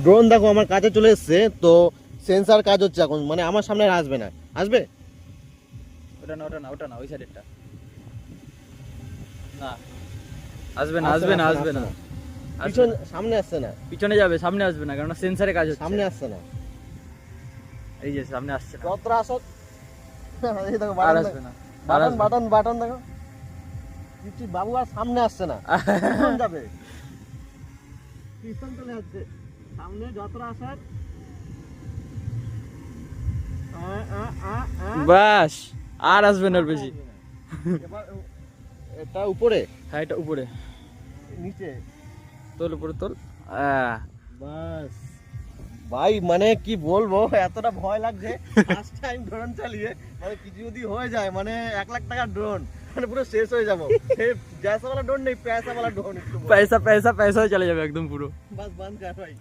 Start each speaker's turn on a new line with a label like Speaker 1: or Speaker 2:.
Speaker 1: Drone দেখো আমার কাছে চলে এসছে, তো সেন্সার কাজ হচ্ছে এখন, মানে আমার সামনে আর আসবে না। আসবে?
Speaker 2: ওটা না ওটা না ওটা না, ওই সাইডেরটা না। আসবে না আসবে না আসবে না।
Speaker 1: পিছন সামনে আসছে না,
Speaker 2: পিছনে যাবে, সামনে আসবে না, কারণ সেন্সারে কাজ হচ্ছে।
Speaker 1: সামনে আসছে না।
Speaker 2: এই যে সামনে আসছে না,
Speaker 1: যতটা আসো এই দেখো
Speaker 2: আর
Speaker 1: বাটন
Speaker 2: আসবে না।
Speaker 1: বাটন বাটন বাটন দেখো, কিছু বাবু আর সামনে আসছে না। পিছন যাবে, পিছন চলে যাচ্ছে, সামনে যতটা আসার
Speaker 2: বাস, আর আসবে না ওর বেশি।
Speaker 1: এবার এটা উপরে,
Speaker 2: হ্যাঁ এটা উপরে
Speaker 1: নিচে,
Speaker 2: তোল, উপরে তোল।
Speaker 1: বাস ভাই, মানে কি বলবো, এতটা ভয় লাগছে ফার্স্ট টাইম ড্রোন চালিয়ে। মানে কিছু যদি হয়ে যায়, মানে 1 লাখ টাকার ড্রোন, মানে পুরো শেষ হয়ে যাবো। জैसा वाला ড্রোন নেই, पैसा वाला ড্রোন।
Speaker 2: পয়সা পয়সা পয়সা চলে যাবে একদম পুরো।
Speaker 1: বাস বান্ধ কর ভাই।